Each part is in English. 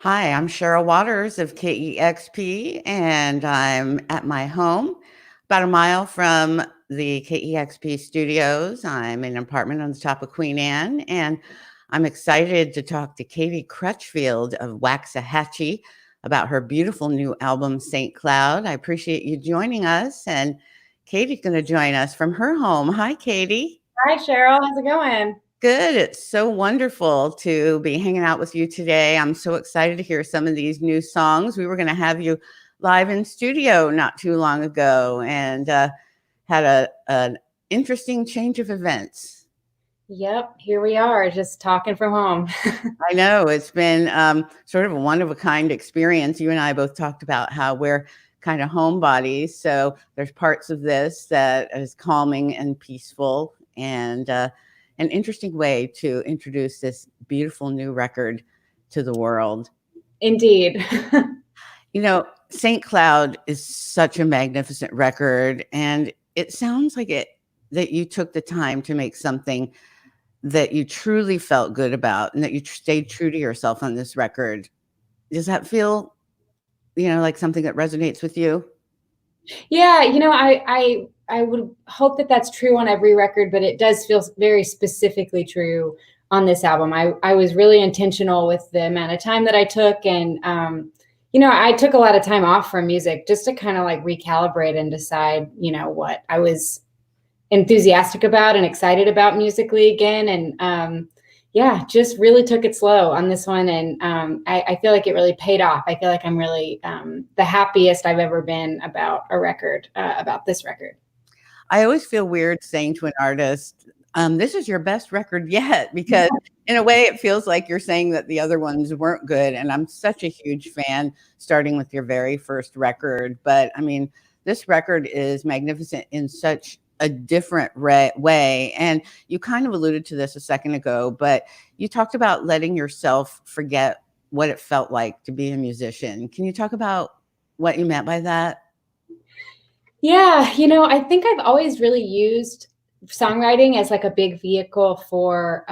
Hi, I'm Cheryl Waters of KEXP, and I'm at my home about a mile from the KEXP studios. I'm in an apartment on the top of Queen Anne, and I'm excited to talk to Katie Crutchfield of Waxahatchee about her beautiful new album, St. Cloud. I appreciate you joining us, and Katie's going to join us from her home. Hi, Katie. Hi, Cheryl. How's it going? Good. It's so wonderful to be hanging out with you today. I'm so excited to hear some of these new songs. We were going to have you live in studio not too long ago and had an interesting change of events. Yep, here we are, just talking from home. I know it's been sort of a one of a kind experience. You and I both talked about how we're kind of homebodies. So there's parts of this that is calming and peaceful and an interesting way to introduce this beautiful new record to the world. Indeed. You know, St. Cloud is such a magnificent record, and it sounds like it that you took the time to make something that you truly felt good about and that you stayed true to yourself on this record. Does that feel, like something that resonates with you? Yeah, I would hope that that's true on every record, but it does feel very specifically true on this album. I was really intentional with the amount of time that I took, and I took a lot of time off from music just to kind of like recalibrate and decide, what I was enthusiastic about and excited about musically again. And yeah, just really took it slow on this one. And I feel like it really paid off. I feel like I'm really the happiest I've ever been about a record, about this record. I always feel weird saying to an artist, this is your best record yet, because in a way it feels like you're saying that the other ones weren't good. And I'm such a huge fan, starting with your very first record. But I mean, this record is magnificent in such a different way. And you kind of alluded to this a second ago, but you talked about letting yourself forget what it felt like to be a musician. Can you talk about what you meant by that? Yeah, I think I've always really used songwriting as like a big vehicle for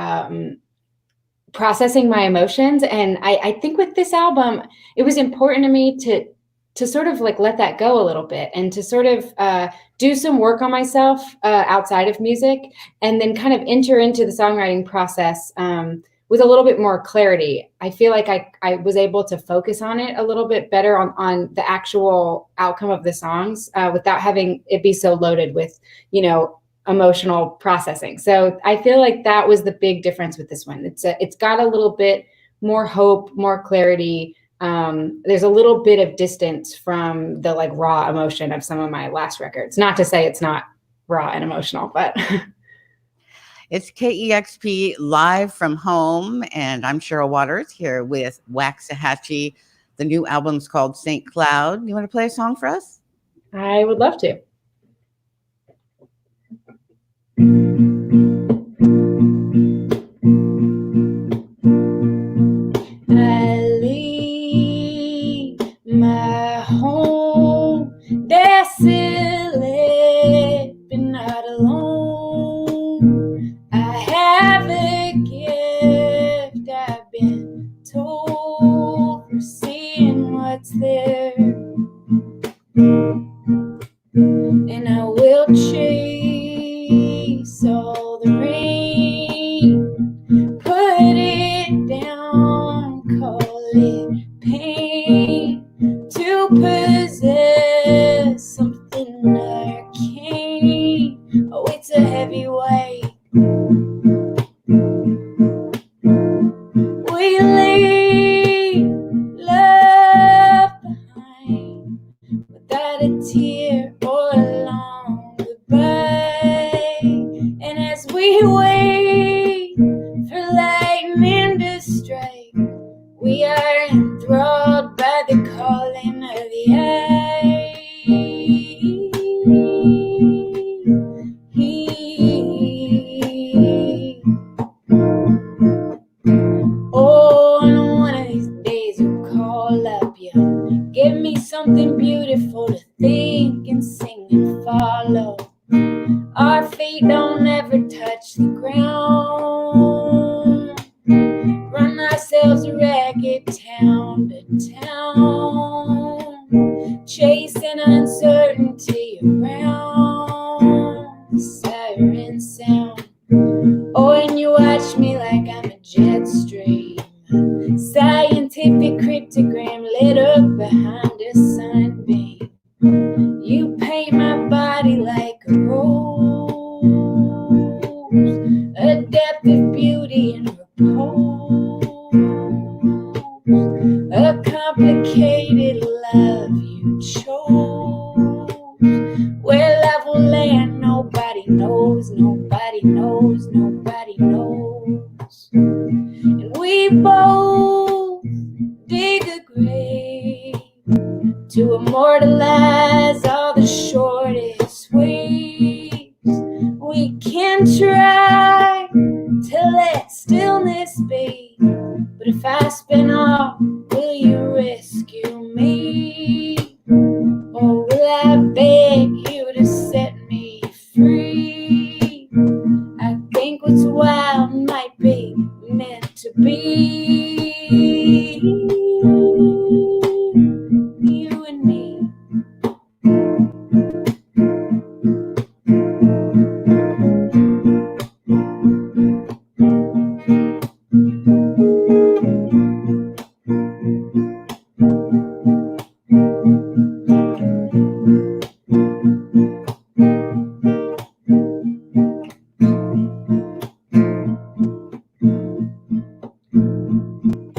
processing my emotions. And I think with this album, it was important to me to sort of like let that go a little bit and to sort of do some work on myself outside of music, and then kind of enter into the songwriting process with a little bit more clarity. I feel like I was able to focus on it a little bit better on the actual outcome of the songs without having it be so loaded with, emotional processing. So I feel like that was the big difference with this one. It's got a little bit more hope, more clarity. There's a little bit of distance from the like raw emotion of some of my last records. Not to say it's not raw and emotional, but It's KEXP live from home, and I'm Cheryl Waters here with Waxahatchee. The new album's called St. Cloud. You want to play a song for us? I would love to. I leave my home, desolate, but not alone. I have a gift, I've been told, for seeing what's there. And I will chase all the rain, put it down, call it pain, to possess something arcane. Oh, it's a heavy weight. We leave love behind without a tear or a long goodbye. And as we wait for lightning to strike, we are enthralled by the calling of the eye. Oh, on one of these days you call up, you give me something beautiful to think and sing and follow. Our feet don't ever touch the ground. Run ourselves a ragged town, rose, a depth of beauty and repose, a complicated love you chose, where love will land, nobody knows, nobody knows, nobody knows. And we both dig a grave to immortalize all the shortest waves. We can try to let stillness be, but if I spin off, will you rescue me? Or will I beg you to set me free? I think what's wild might be meant to be. You and me.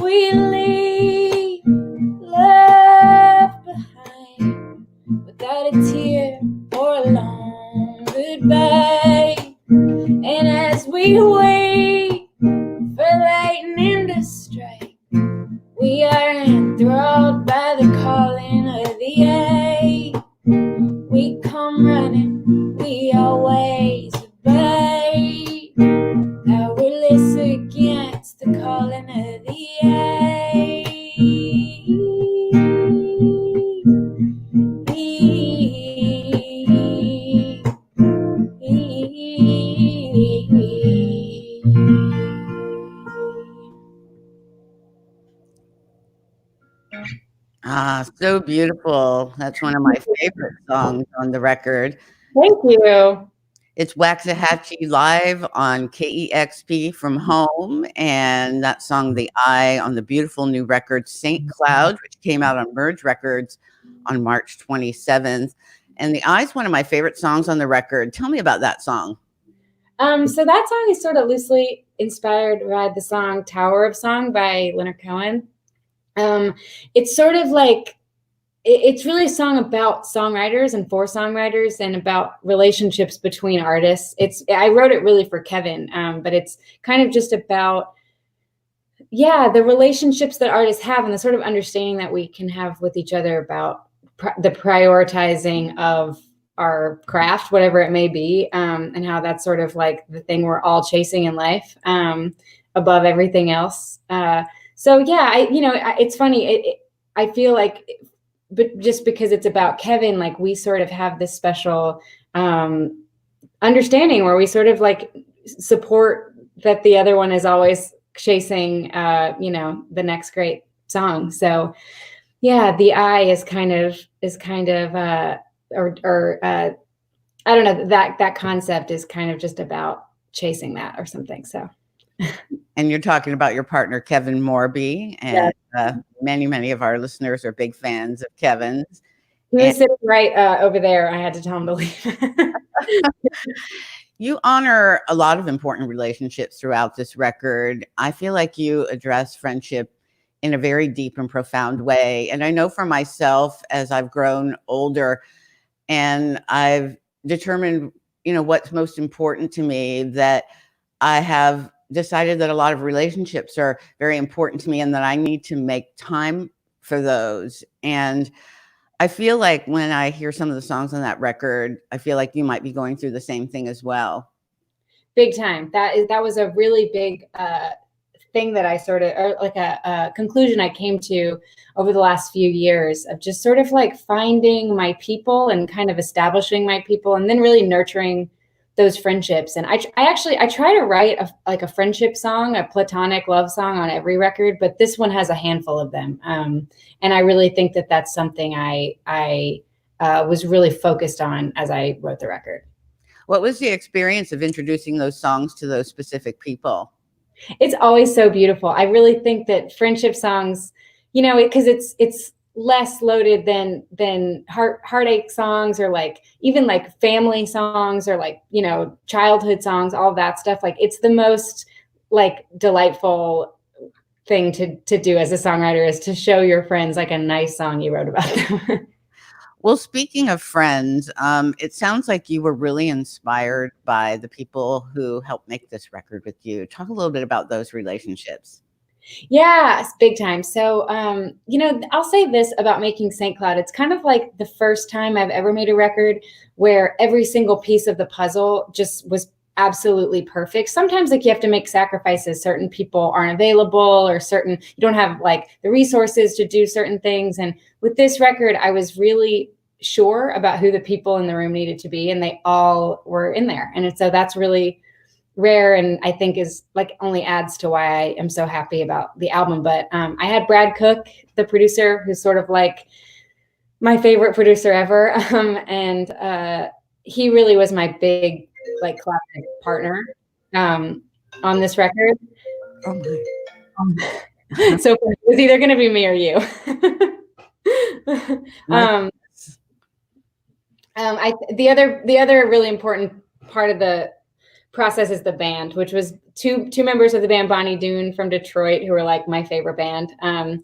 We leave love behind without a tear or a long goodbye. And as we wait for lightning to strike, we are enthralled by the calling of the eye. We come running, we always obey, powerless against the calling of the eye. Ah, so beautiful. That's one of my favorite songs on the record. Thank you. It's Waxahatchee live on KEXP from home, and that song, The Eye, on the beautiful new record, St. Cloud, which came out on Merge Records on March 27th. And The Eye is one of my favorite songs on the record. Tell me about that song. So that song is sort of loosely inspired by the song Tower of Song by Leonard Cohen. It's sort of like, it's really a song about songwriters and for songwriters and about relationships between artists. I wrote it really for Kevin, but it's kind of just about, the relationships that artists have and the sort of understanding that we can have with each other about the prioritizing of our craft, whatever it may be, and how that's sort of like the thing we're all chasing in life, above everything else. It's funny. I feel like, but just because it's about Kevin, like we sort of have this special understanding where we sort of like support that the other one is always chasing, the next great song. So yeah, The Eye is kind of I don't know, that concept is kind of just about chasing that or something. So. And you're talking about your partner, Kevin Morby, and many, many of our listeners are big fans of Kevin's. He was sitting right over there. I had to tell him to leave. You honor a lot of important relationships throughout this record. I feel like you address friendship in a very deep and profound way. And I know for myself, as I've grown older and I've determined, what's most important to me, that I have decided that a lot of relationships are very important to me and that I need to make time for those. And I feel like when I hear some of the songs on that record, I feel like you might be going through the same thing as well. Big time. That was a really big thing that I sort of, or like a conclusion I came to over the last few years of just sort of like finding my people and kind of establishing my people and then really nurturing those friendships. And I try to write a friendship song, a platonic love song on every record, but this one has a handful of them. And I really think that that's something I was really focused on as I wrote the record. What was the experience of introducing those songs to those specific people? It's always so beautiful. I really think that friendship songs, because it's less loaded than heartache songs, or like even like family songs, or like, you know, childhood songs, all that stuff. Like it's the most like delightful thing to do as a songwriter, is to show your friends like a nice song you wrote about them. Well, speaking of friends, it sounds like you were really inspired by the people who helped make this record with you. Talk a little bit about those relationships. Yeah, it's big time. So, you know, I'll say this about making St. Cloud. It's kind of like the first time I've ever made a record where every single piece of the puzzle just was absolutely perfect. Sometimes like you have to make sacrifices. Certain people aren't available, or you don't have like the resources to do certain things. And with this record, I was really sure about who the people in the room needed to be, and they all were in there. And so that's really rare, and I think is like only adds to why I am so happy about the album. But I had Brad Cook, the producer, who's sort of like my favorite producer ever, and he really was my big like collaborative partner on this record. Oh my. So it was either going to be me or you. The other really important part of the process is the band, which was two members of the band, Bonnie Doon from Detroit, who are like my favorite band, and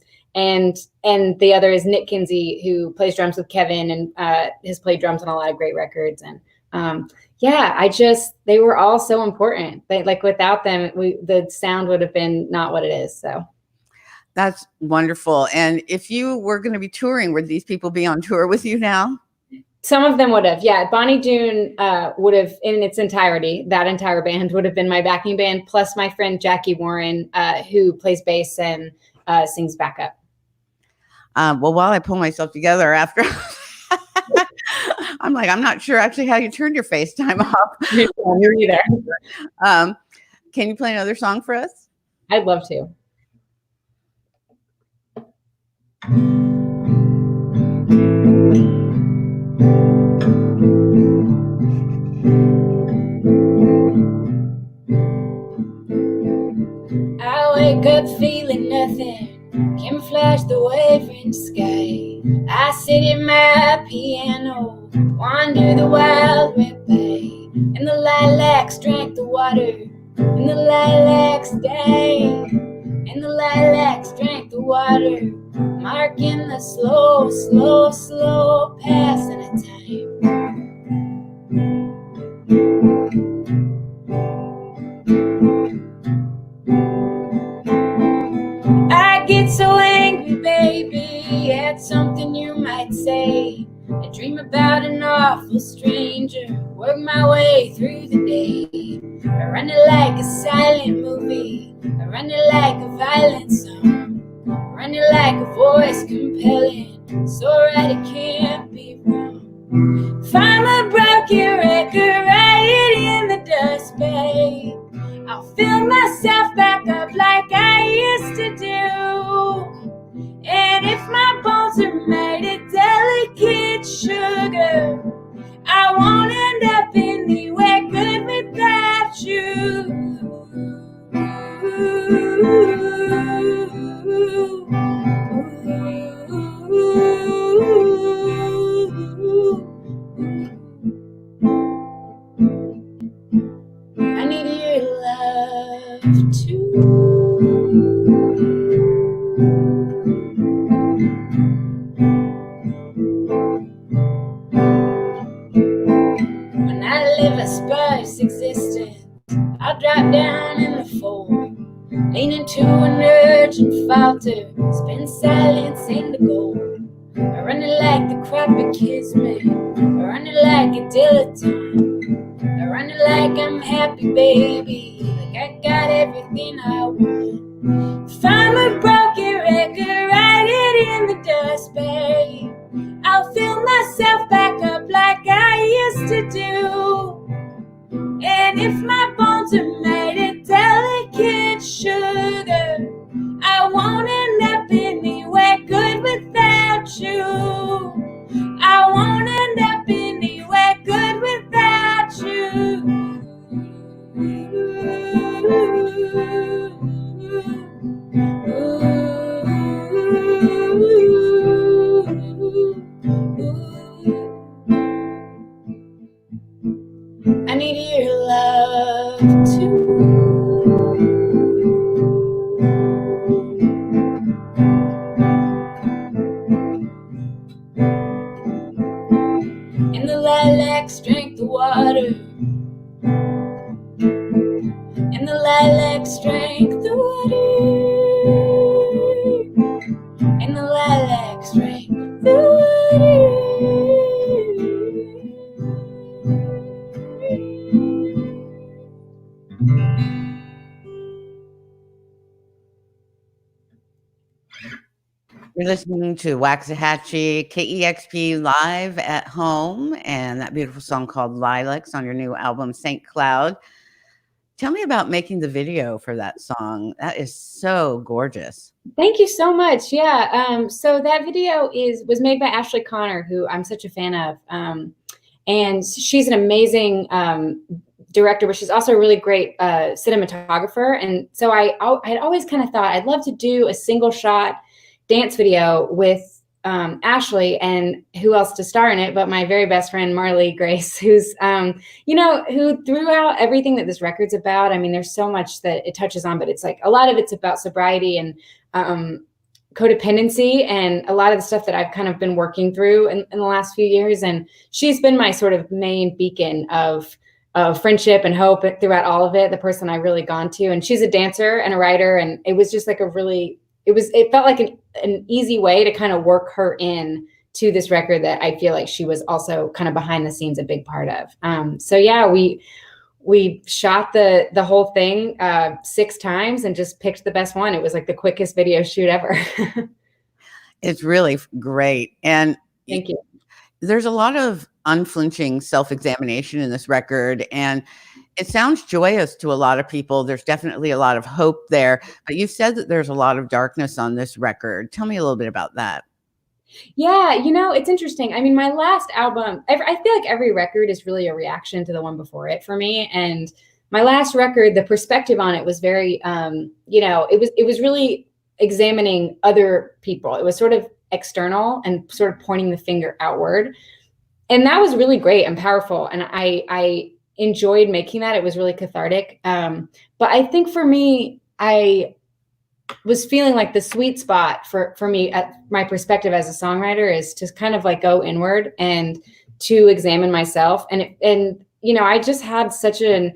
the other is Nick Kinsey, who plays drums with Kevin and has played drums on a lot of great records. And they were all so important. Like without them, the sound would have been not what it is. So that's wonderful. And if you were going to be touring, would these people be on tour with you now? Some of them would have, yeah. Bonnie Doon would have, in its entirety, that entire band would have been my backing band, plus my friend Jackie Warren, who plays bass and sings backup. Well, while I pull myself together after, I'm like, I'm not sure actually how you turned your FaceTime off. You're either. Can you play another song for us? I'd love to. I wake up feeling nothing, camouflage the wavering sky. I sit at my piano, wander the wild red bay, and the lilacs drank the water, and the lilacs died, and the lilacs drank the water, marking the slow, slow, slow passing of time. I get so angry, baby, at something you might say. I dream about an awful stranger, work my way through the day. I run it like a silent movie, I run it like a violent song, I run it like a voice compelling, so right it can't be wrong. Find a broken record, write it in the dust, babe. I'll fill myself back up like I used to do. And if my bones are made of delicate sugar, I won't end up anywhere good without you. I need your love too. When I live a sparse existence, I'll drop down in the fold, lean into an urgent falter, spin silence in the gold. I run it like the crop of kismet, I run it like a dilettante, I run it like I'm happy, baby, like I got everything I want. Find a broken record, write it in the dust, babe. I'll fill myself back up like I used to do. And if my bones are made of delicate sugar, I won't end up anywhere good without you. I won't end up anywhere good without you. I need your love too. And the lilacs drank the water. And the lilacs drank the water. And the lilacs drank the water. You're listening to Waxahatchee, KEXP live at home, and that beautiful song called Lilacs on your new album, St. Cloud. Tell me about making the video for that song. That is so gorgeous. Thank you so much. Yeah. So that video was made by Ashley Connor, who I'm such a fan of. And she's an amazing director, but she's also a really great cinematographer. And so I'd always kind of thought I'd love to do a single shot dance video with Ashley, and who else to star in it but my very best friend Marley Grace, who's who throughout everything that this record's about. I mean, there's so much that it touches on, but it's like a lot of it's about sobriety and codependency, and a lot of the stuff that I've kind of been working through in the last few years. And she's been my sort of main beacon of friendship and hope throughout all of it, the person I really gone to. And she's a dancer and a writer, and it was just like it felt like an easy way to kind of work her in to this record that I feel like she was also kind of behind the scenes a big part of. So yeah, we shot the whole thing 6 times and just picked the best one. It was like the quickest video shoot ever. It's really great. And thank you. There's a lot of unflinching self-examination in this record, and it sounds joyous to a lot of people. There's definitely a lot of hope there, but you've said that there's a lot of darkness on this record. Tell me a little bit about that. Yeah, it's interesting. I mean, my last album, I feel like every record is really a reaction to the one before it for me. And my last record, the perspective on it was very, it was really examining other people. It was sort of external and sort of pointing the finger outward. And that was really great and powerful. And I enjoyed making that. It was really cathartic. But I think for me, I was feeling like the sweet spot for me at my perspective as a songwriter is to kind of like go inward and to examine myself. And I just had such a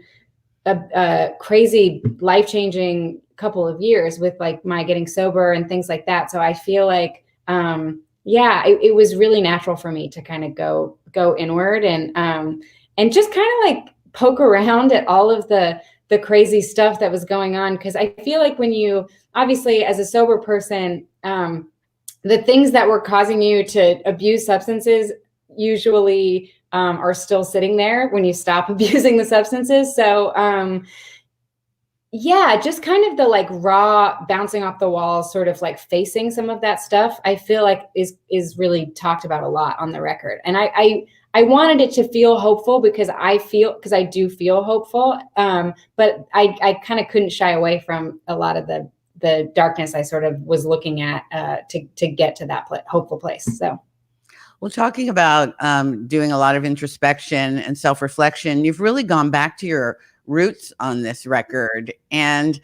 crazy life-changing couple of years with like my getting sober and things like that. So I feel like, it was really natural for me to kind of go inward and just kind of like poke around at all of the crazy stuff that was going on. Cause I feel like when you, obviously as a sober person, the things that were causing you to abuse substances usually are still sitting there when you stop abusing the substances. So just kind of the like raw bouncing off the walls, sort of like facing some of that stuff, I feel like is really talked about a lot on the record. And I wanted it to feel hopeful because I do feel hopeful. But I kind of couldn't shy away from a lot of the darkness I sort of was looking at to get to that hopeful place. So. Well, talking about doing a lot of introspection and self-reflection, you've really gone back to your roots on this record, and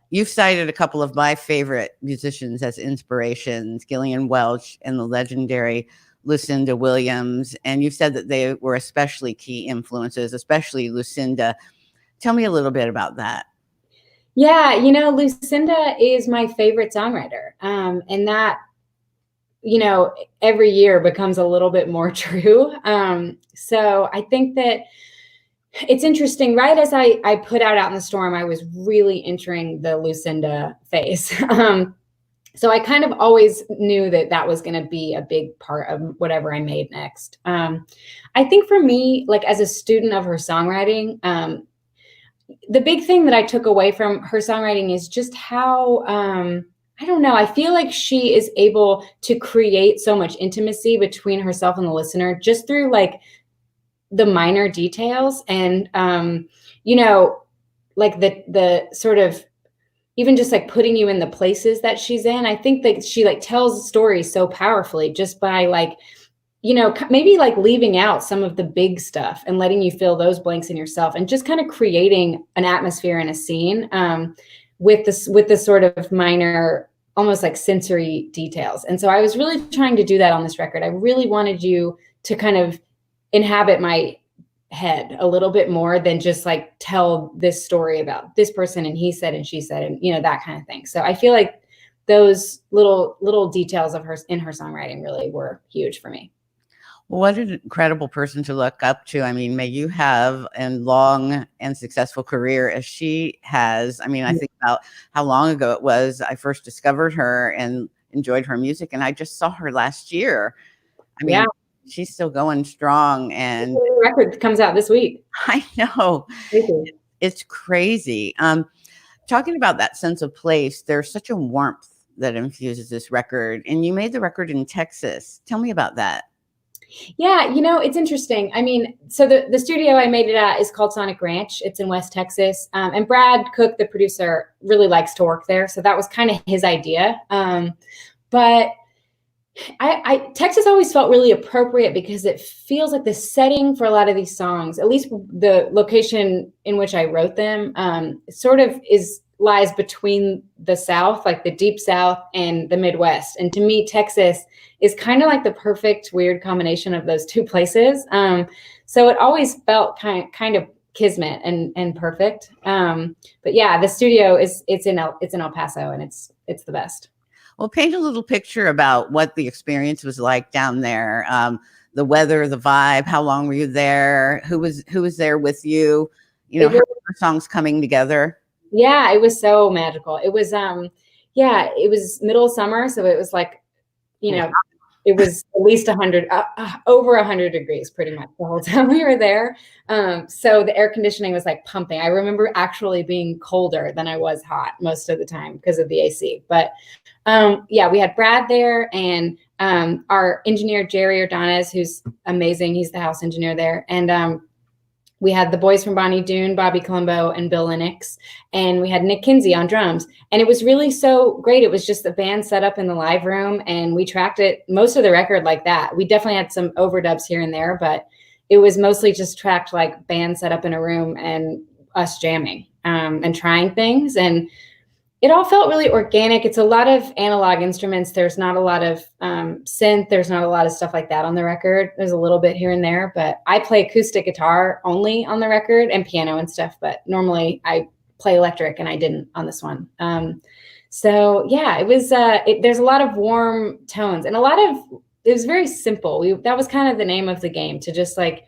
you've cited a couple of my favorite musicians as inspirations, Gillian Welch and the legendary Lucinda Williams, and you've said that they were especially key influences, especially Lucinda. Tell me a little bit about that. Yeah, Lucinda is my favorite songwriter, and that every year becomes a little bit more true. So I think that it's interesting. Right as I put Out in the Storm, I was really entering the Lucinda phase. So I kind of always knew that was going to be a big part of whatever I made next. I think for me, like as a student of her songwriting, the big thing that I took away from her songwriting is just how, I don't know, I feel like she is able to create so much intimacy between herself and the listener just through like the minor details. And, like the sort of, even just like putting you in the places that she's in. I think that she like tells stories so powerfully just by like, maybe like leaving out some of the big stuff and letting you fill those blanks in yourself, and just kind of creating an atmosphere and a scene with this sort of minor, almost like sensory details. And so I was really trying to do that on this record. I really wanted you to kind of inhabit my head a little bit more than just like tell this story about this person and he said and she said and that kind of thing. So I feel like those little details of her in her songwriting really were huge for me. What an incredible person to look up to. I mean, may you have a long and successful career as she has. I mean, I think about how long ago it was I first discovered her and enjoyed her music, and I just saw her last year. I mean, she's still going strong, and the record comes out this week. I know. It's crazy. Talking about that sense of place, there's such a warmth that infuses this record, and you made the record in Texas. Tell me about that. Yeah, it's interesting. I mean, so the studio I made it at is called Sonic Ranch. It's in West Texas. And Brad Cook, the producer, really likes to work there. So that was kind of his idea. But Texas always felt really appropriate because it feels like the setting for a lot of these songs, at least the location in which I wrote them, sort of lies between the South, like the deep South, and the Midwest. And to me, Texas is kind of like the perfect weird combination of those two places. So it always felt kind of kismet and perfect. But yeah, the studio it's in El Paso, and it's the best. Well, paint a little picture about what the experience was like down there. The weather, the vibe. How long were you there? Who was there with you? How were songs coming together? Yeah, it was so magical. It was it was middle of summer, so it was like, it was at least 100, over 100 degrees pretty much the whole time we were there. So the air conditioning was like pumping. I remember actually being colder than I was hot most of the time because of the AC. But we had Brad there, and our engineer, Jerry Ordonez, who's amazing. He's the house engineer there. And we had the boys from Bonnie Doon, Bobby Colombo and Bill Lennox, and we had Nick Kinsey on drums. And it was really so great. It was just the band set up in the live room, and we tracked it, most of the record like that. We definitely had some overdubs here and there, but it was mostly just tracked like band set up in a room and us jamming and trying things. And it all felt really organic. It's a lot of analog instruments. There's not a lot of synth. There's not a lot of stuff like that on the record. There's a little bit here and there, but I play acoustic guitar only on the record and piano and stuff. But normally I play electric, and I didn't on this one. So yeah, it was. There's a lot of warm tones and it was very simple. That was kind of the name of the game, to just like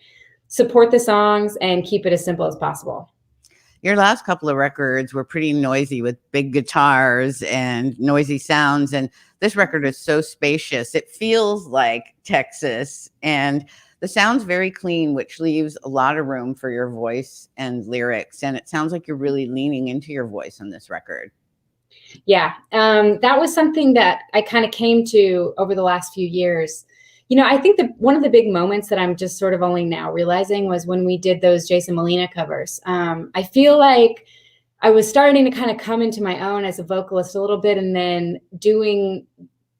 support the songs and keep it as simple as possible. Your last couple of records were pretty noisy with big guitars and noisy sounds. And this record is so spacious. It feels like Texas, and the sound's very clean, which leaves a lot of room for your voice and lyrics. And it sounds like you're really leaning into your voice on this record. Yeah, that was something that I kind of came to over the last few years. I think that one of the big moments that I'm just sort of only now realizing was when we did those Jason Molina covers. I feel like I was starting to kind of come into my own as a vocalist a little bit, and then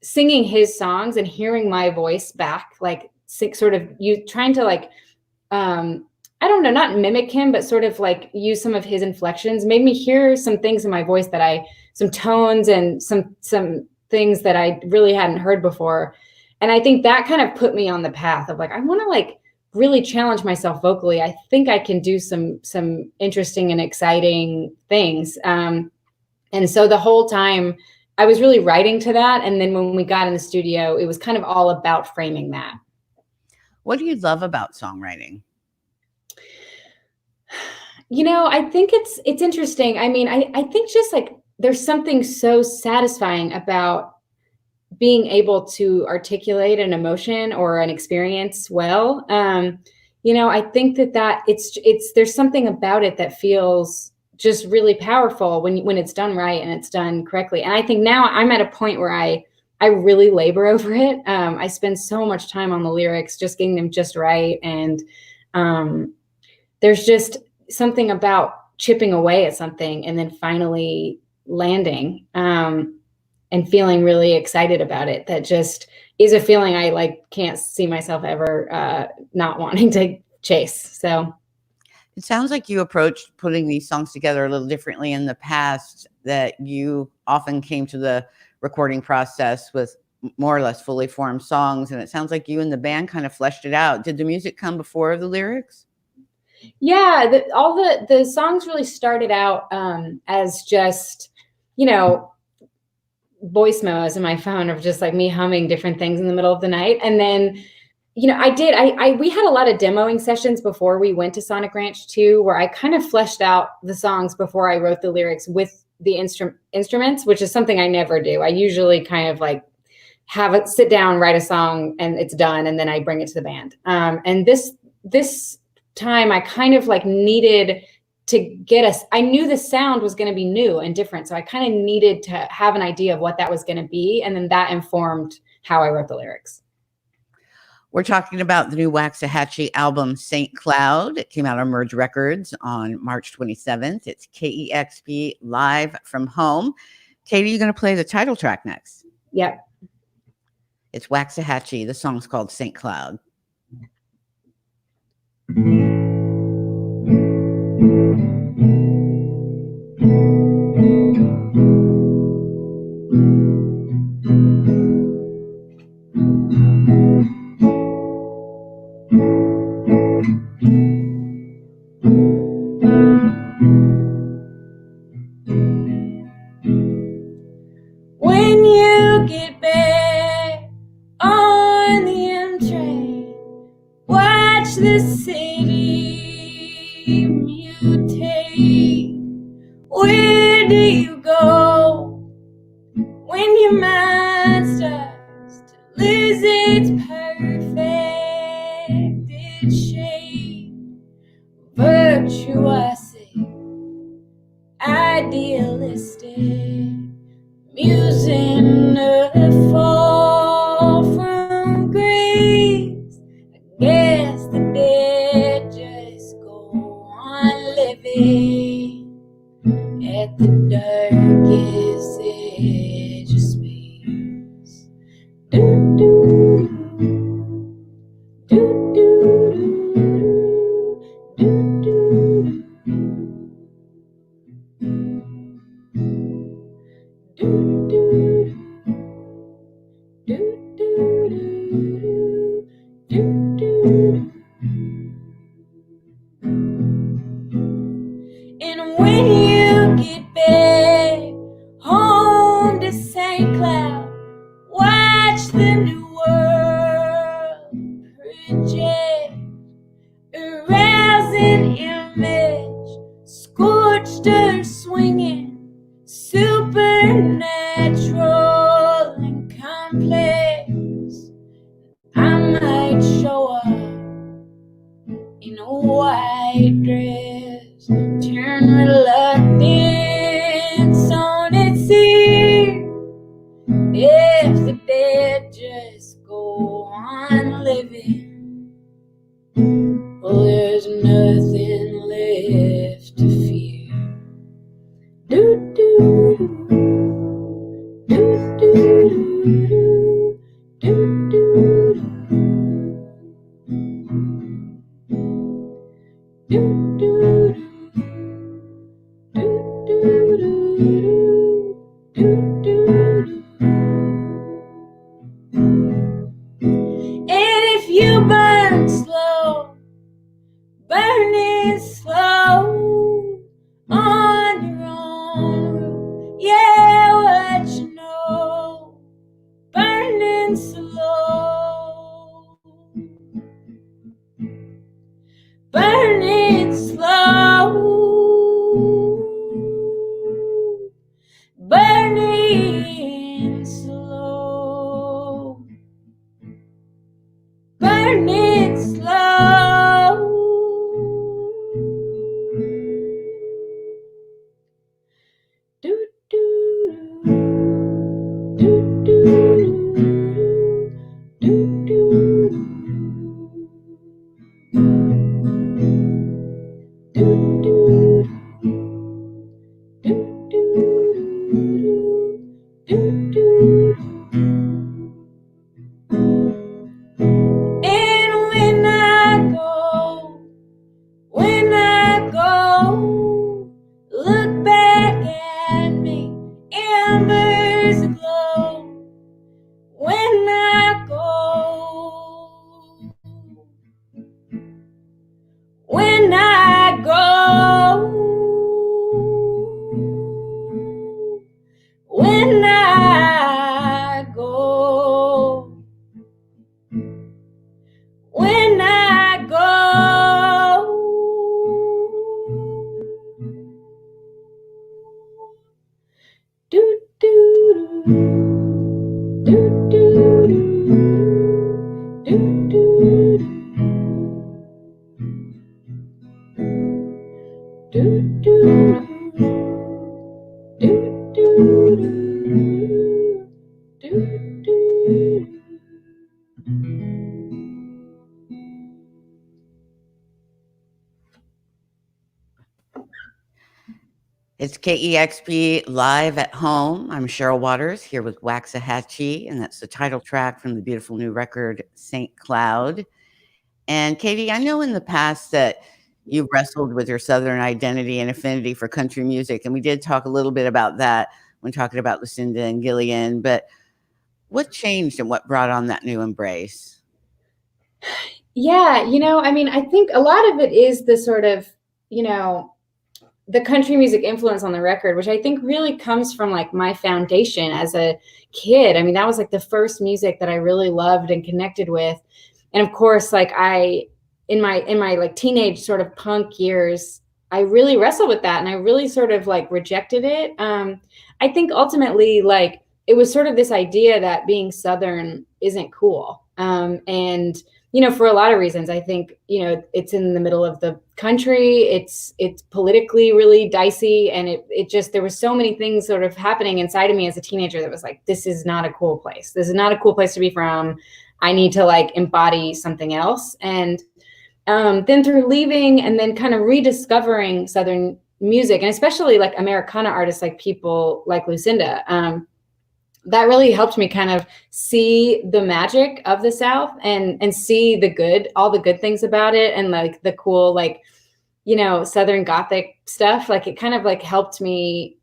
singing his songs and hearing my voice back, like sort of trying to like, I don't know, not mimic him, but sort of like use some of his inflections, made me hear some things in my voice some tones and some things that I really hadn't heard before. And I think that kind of put me on the path of like, I want to like really challenge myself vocally. I think I can do some interesting and exciting things. And so the whole time I was really writing to that. And then when we got in the studio, it was kind of all about framing that. What do you love about songwriting? I think it's interesting. I mean, I think just like there's something so satisfying about being able to articulate an emotion or an experience well. I think that there's something about it that feels just really powerful when it's done right and it's done correctly. And I think now I'm at a point where I really labor over it. I spend so much time on the lyrics, just getting them just right. And there's just something about chipping away at something and then finally landing. And feeling really excited about it, that just is a feeling I like can't see myself ever not wanting to chase. So it sounds like you approached putting these songs together a little differently in the past, that you often came to the recording process with more or less fully formed songs. And it sounds like you and the band kind of fleshed it out. Did the music come before the lyrics? Yeah, all the songs really started out as just, voice memos in my phone of just like me humming different things in the middle of the night. And then, we had a lot of demoing sessions before we went to Sonic Ranch too, where I kind of fleshed out the songs before I wrote the lyrics with the instruments, which is something I never do. I usually kind of like have it sit down, write a song, and it's done, and then I bring it to the band. And this time I kind of like needed to get us, I knew the sound was going to be new and different. So I kind of needed to have an idea of what that was going to be. And then that informed how I wrote the lyrics. We're talking about the new Waxahatchee album, St. Cloud. It came out on Merge Records on March 27th. It's KEXP Live from Home. Katie, you're going to play the title track next. Yep. It's Waxahatchee. The song's called St. Cloud. When you get back on the M train, watch the city mutate. Where do you go when your mind starts to lose its perfected shape? Virtuosic, idealistic, musing a fall from grace. I guess the dead just go on living at the darkest edge of space. Do do do do do do do do do do do do. And when you get back home to St. Cloud, watch the new world project, arousing image, scorched earth swinging, supernatural and complex. I might show up in a white dress, turn reluctance on its ear. If the dead just go on living, well, there's nothing left to fear. Do do do do do do do. Do, do, do, do, do, do, do. And if you burn slow, burning slow on your own route, yeah, what you know, burning slow, burning slow, burning slow, burning slow. Do do do do do do. Do, do, do, do, do, do, do. do do do do do do. It's KEXP Live at Home. I'm Cheryl Waters here with Waxahatchee, and that's the title track from the beautiful new record, St. Cloud. And Katie, I know in the past that you wrestled with your Southern identity and affinity for country music, and we did talk a little bit about that when talking about Lucinda and Gillian, but what changed and what brought on that new embrace? Yeah, I mean, I think a lot of it is the sort of, the country music influence on the record, which I think really comes from like my foundation as a kid. I mean, that was like the first music that I really loved and connected with. And of course, like in my like teenage sort of punk years, I really wrestled with that and I really sort of like rejected it. I think ultimately like it was sort of this idea that being Southern isn't cool. And for a lot of reasons, I think, it's in the middle of the country. It's politically really dicey. And it just, there were so many things sort of happening inside of me as a teenager that was like, this is not a cool place. This is not a cool place to be from. I need to like embody something else. And then through leaving and then kind of rediscovering Southern music, and especially like Americana artists, like people like Lucinda, that really helped me kind of see the magic of the South and see all the good things about it. And like the cool, like, Southern Gothic stuff. Like it kind of like helped me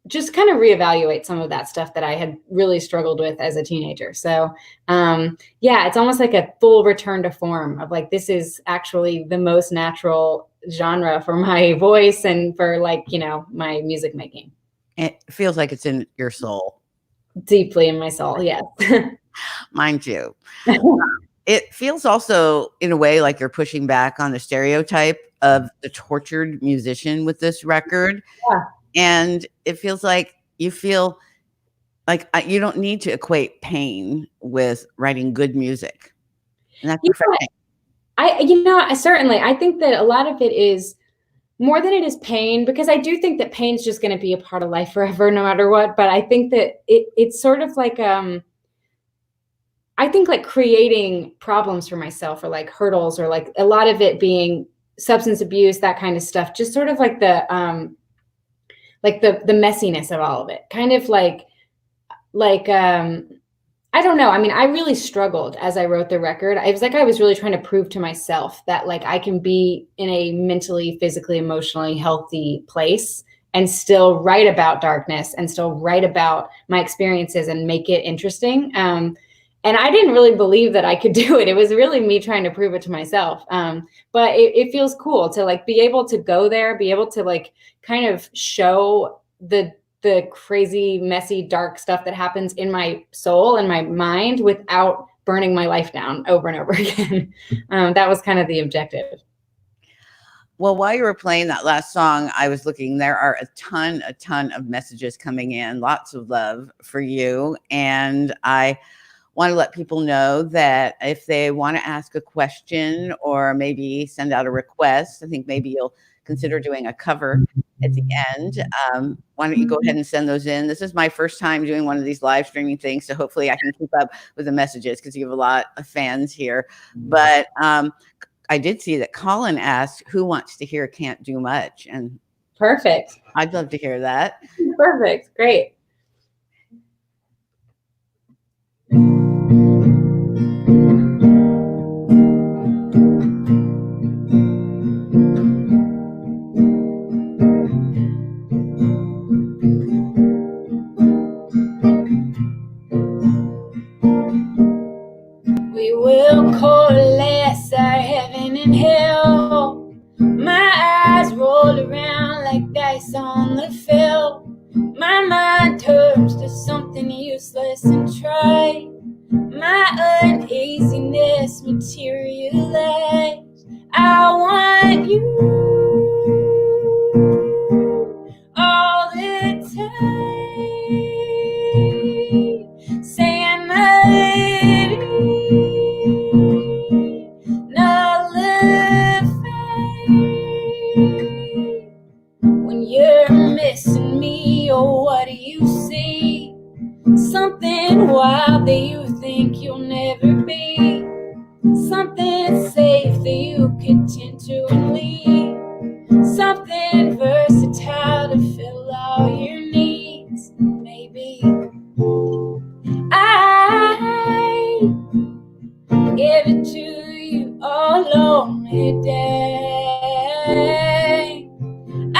just kind of reevaluate some of that stuff that I had really struggled with as a teenager. So yeah, it's almost like a full return to form of like, this is actually the most natural genre for my voice and for like, my music making. It feels like it's in your soul. Deeply in my soul, yes. Mine too. It feels also, in a way, like you're pushing back on the stereotype of the tortured musician with this record. Yeah. And it feels like you feel like you don't need to equate pain with writing good music. And that's refreshing. I think that a lot of it is more than it is pain, because I do think that pain's just going to be a part of life forever, no matter what. But I think that it's sort of like, I think like creating problems for myself or like hurdles or like a lot of it being substance abuse, that kind of stuff, just sort of like the messiness of all of it. Kind of like, I don't know. I mean, I really struggled as I wrote the record. I was really trying to prove to myself that like I can be in a mentally, physically, emotionally healthy place and still write about darkness and still write about my experiences and make it interesting. And I didn't really believe that I could do it. It was really me trying to prove it to myself. But it feels cool to like be able to go there, be able to like kind of show the crazy, messy, dark stuff that happens in my soul and my mind without burning my life down over and over again. That was kind of the objective. Well, while you were playing that last song, I was looking, there are a ton of messages coming in, lots of love for you. And I want to let people know that if they want to ask a question or maybe send out a request, I think maybe you'll consider doing a cover at the end. Why don't you go ahead and send those in? This is my first time doing one of these live streaming things, so hopefully I can keep up with the messages because you have a lot of fans here. But I did see that Colin asked, who wants to hear Can't Do Much? And perfect. I'd love to hear that. Perfect. Great. We will coalesce our heaven and hell. My eyes roll around like dice on the field. My mind turns to something useless and trite. My uneasiness materialized. I want you all the time, saying melody, nullify me, or what do you see? Something wild that you think you'll never be. Something safe that you could tend to and leave. Something versatile to fill all your needs. Maybe I give it to you all on a day. I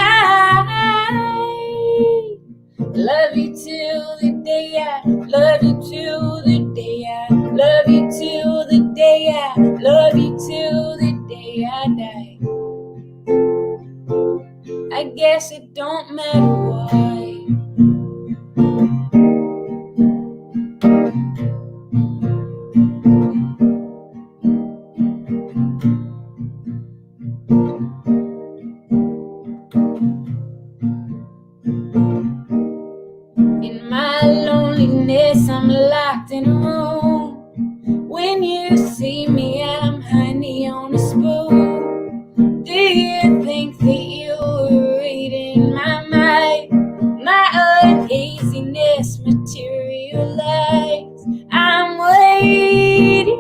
love you till the day I love you till the day I love you till the day I love you till the day I die. I guess it don't matter why. In my loneliness, I'm locked in a room. When you see me, I'm honey on a spoon. Do you think that you were reading my mind? My uneasiness materialized. I'm waiting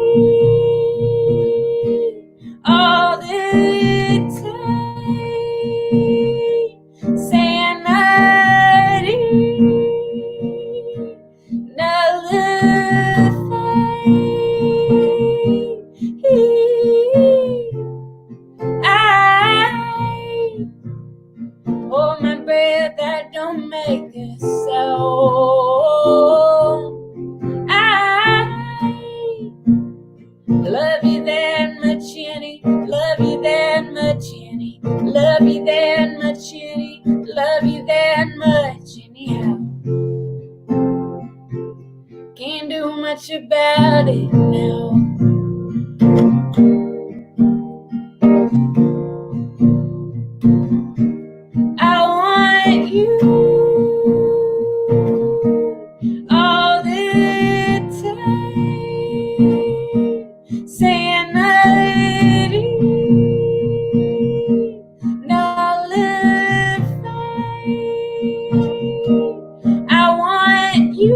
all the time, saying I hold my breath, I don't make a sound. I love you that much, Jenny. Love you that much, Jenny. Love you that much, Jenny. Love you that much, anyhow. Can't do much about it now. I want you all the time, saying I want you.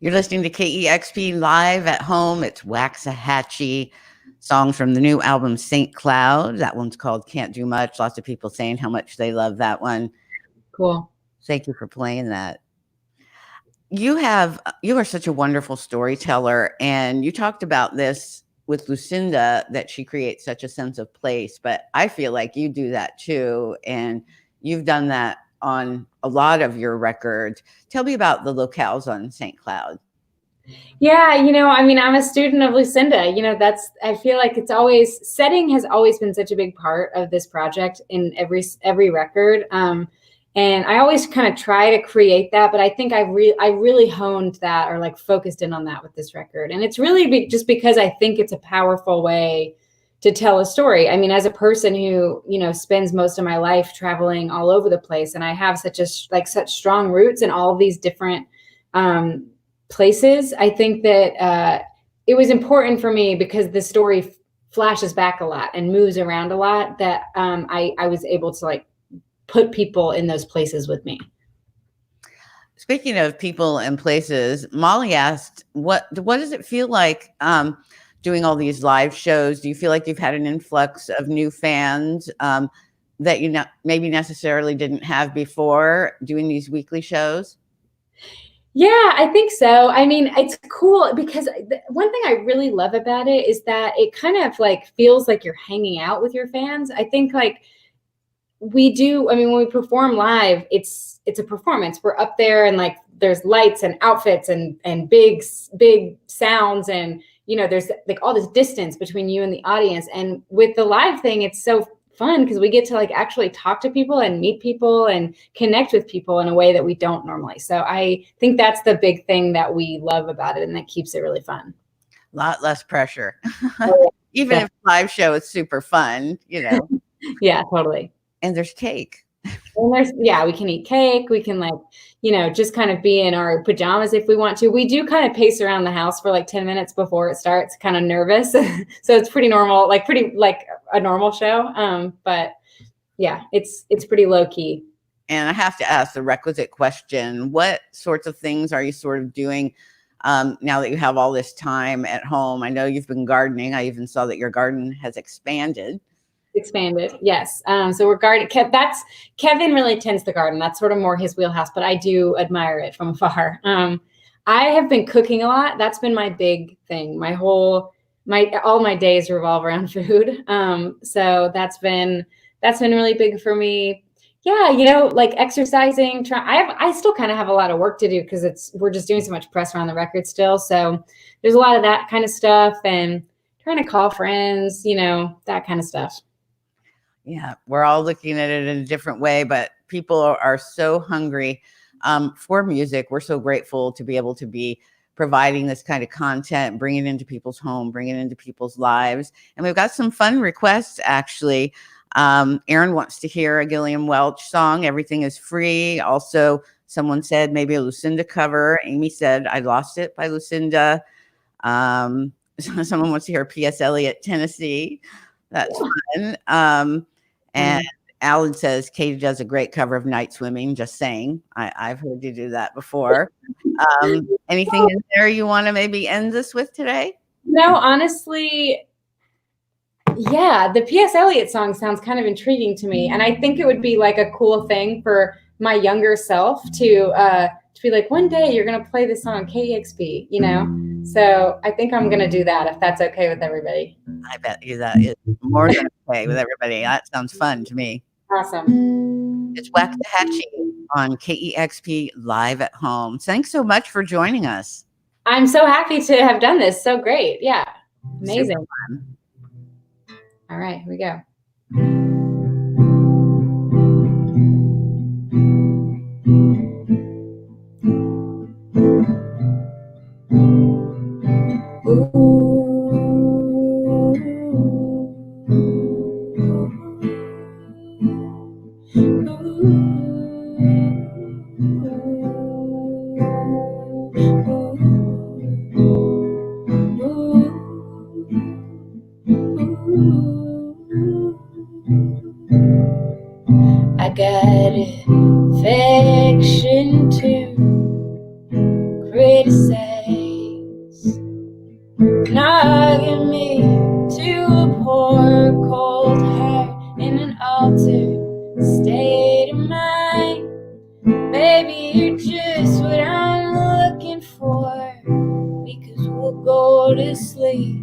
You're listening to KEXP Live at Home. It's Waxahatchee, songs from the new album St. Cloud. That one's called Can't Do Much. Lots of people saying how much they love that one. Cool. Thank you for playing that. You are such a wonderful storyteller, and you talked about this with Lucinda, that she creates such a sense of place, but I feel like you do that too, and you've done that on a lot of your records. Tell me about the locales on St. Cloud. Yeah, I mean, I'm a student of Lucinda. I feel like setting has always been such a big part of this project in every record. And I always kind of try to create that, but I think I really honed that, or like focused in on that with this record. And it's really just because I think it's a powerful way to tell a story. I mean, as a person who, spends most of my life traveling all over the place, and I have such strong roots in all of these different places, I think that it was important for me, because the story flashes back a lot and moves around a lot, that I was able to put people in those places with me. Speaking of people and places, Molly asked, what does it feel like doing all these live shows? Do you feel like you've had an influx of new fans that you maybe necessarily didn't have before doing these weekly shows? Yeah, I think so. I mean, it's cool because one thing I really love about it is that it kind of feels like you're hanging out with your fans. I think we do. I mean, when we perform live, it's a performance. We're up there and there's lights and outfits and big sounds, and there's all this distance between you and the audience. And with the live thing, it's so fun because we get to actually talk to people and meet people and connect with people in a way that we don't normally. So I think that's the big thing that we love about it, and that keeps it really fun. lot less pressure. Oh, Even yeah. if live show is super fun, Yeah, totally. and there's cake. And we can eat cake. We can just kind of be in our pajamas if we want to. We do kind of pace around the house for like 10 minutes before it starts, kind of nervous. So it's pretty normal, like a normal show. But yeah, it's pretty low key. And I have to ask the requisite question: what sorts of things are you sort of doing now that you have all this time at home? I know you've been gardening. I even saw that your garden has expanded. Yes. So we're gardening. Kevin really tends the garden. That's sort of more his wheelhouse, but I do admire it from afar. I have been cooking a lot. That's been my big thing. All my days revolve around food. So that's been really big for me. Yeah, like exercising. I still kind of have a lot of work to do because we're just doing so much press around the record still. So there's a lot of that kind of stuff and trying to call friends, that kind of stuff. Yeah, we're all looking at it in a different way, but people are so hungry for music. We're so grateful to be able to be providing this kind of content, bringing it into people's home, bringing it into people's lives. And we've got some fun requests, actually. Aaron wants to hear a Gillian Welch song, Everything is Free. Also, someone said maybe a Lucinda cover. Amy said, I Lost It by Lucinda. Someone wants to hear P.S. Eliot, Tennessee. That's fun. And Alan says Katie does a great cover of Night Swimming. Just saying, I've heard you do that before. Anything in there you want to maybe end this with today? No, honestly, yeah, the P.S. Eliot song sounds kind of intriguing to me, and I think it would be like a cool thing for my younger self to be like, one day you're gonna play this song on KEXP, So I think I'm gonna do that if that's okay with everybody. I bet you that is more than okay with everybody. That sounds fun to me. Awesome. It's Waxahatchee on KEXP Live at Home. Thanks so much for joining us. I'm so happy to have done this. So great. Yeah. Amazing. All right, here we go. I got affection to criticize, knocking me to a poor cold heart in an altered state of mind. Baby, you're just what I'm looking for, because we'll go to sleep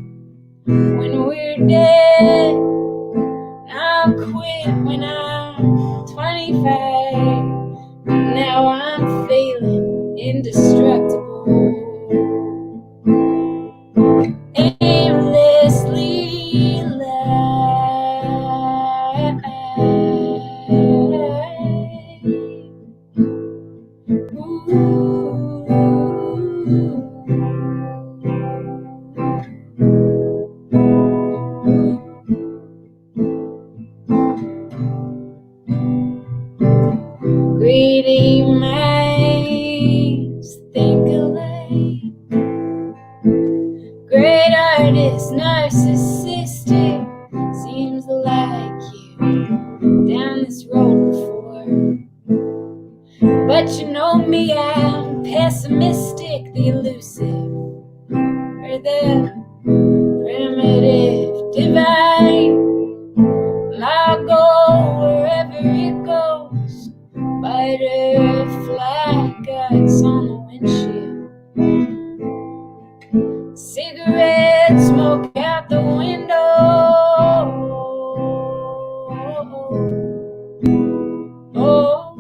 when we're dead. I'll quit when I'm 25. Now I'm feeling indestructible, aimlessly live. Greedy minds think alike. Great artists, narcissistic. Seems like you down this road before. But you know me, I'm pessimistic, the elusive, or the primitive divine. I'll go wherever it goes. Butterfly guts on the windshield. Cigarette smoke out the window. Oh.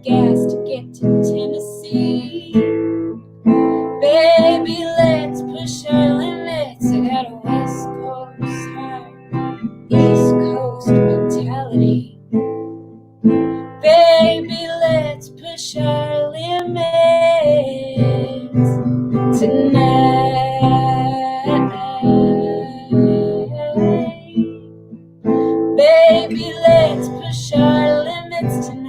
gas to get to Tennessee. Baby, let's push our limits. I got a West Coast heart, East Coast mentality. Baby, let's push our limits tonight. Baby, let's push our limits tonight.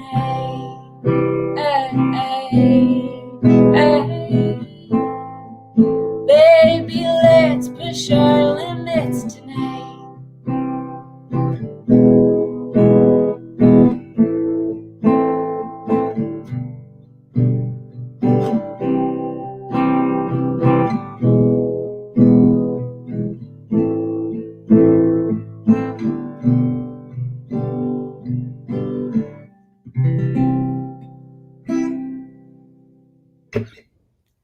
Baby, let's push our limits tonight.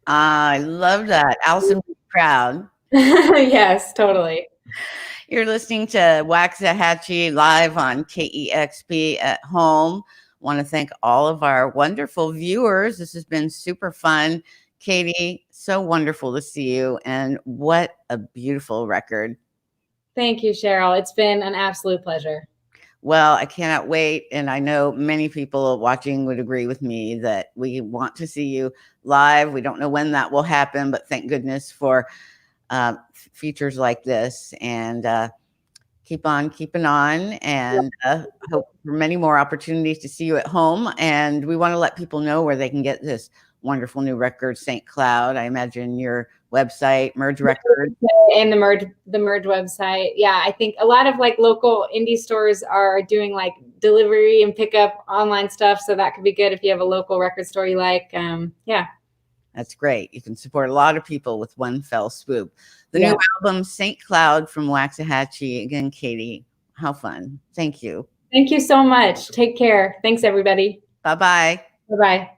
I love that. Allison, be proud. Yes, totally. You're listening to Waxahatchee live on KEXP at home. Want to thank all of our wonderful viewers. This has been super fun. Katie, so wonderful to see you. And what a beautiful record. Thank you, Cheryl. It's been an absolute pleasure. Well, I cannot wait. And I know many people watching would agree with me that we want to see you live. We don't know when that will happen, but thank goodness for features like this. And keep on keeping on, and hope for many more opportunities to see you at home. And we want to let people know where they can get this wonderful new record, St. Cloud. I imagine your website, Merge Records. And the Merge website. Yeah, I think a lot of like local indie stores are doing like delivery and pickup online stuff. So that could be good if you have a local record store you like. Yeah. That's great. You can support a lot of people with one fell swoop. The new album, St. Cloud from Waxahatchee. Again, Katie, how fun. Thank you. Thank you so much. Take care. Thanks, everybody. Bye-bye. Bye-bye.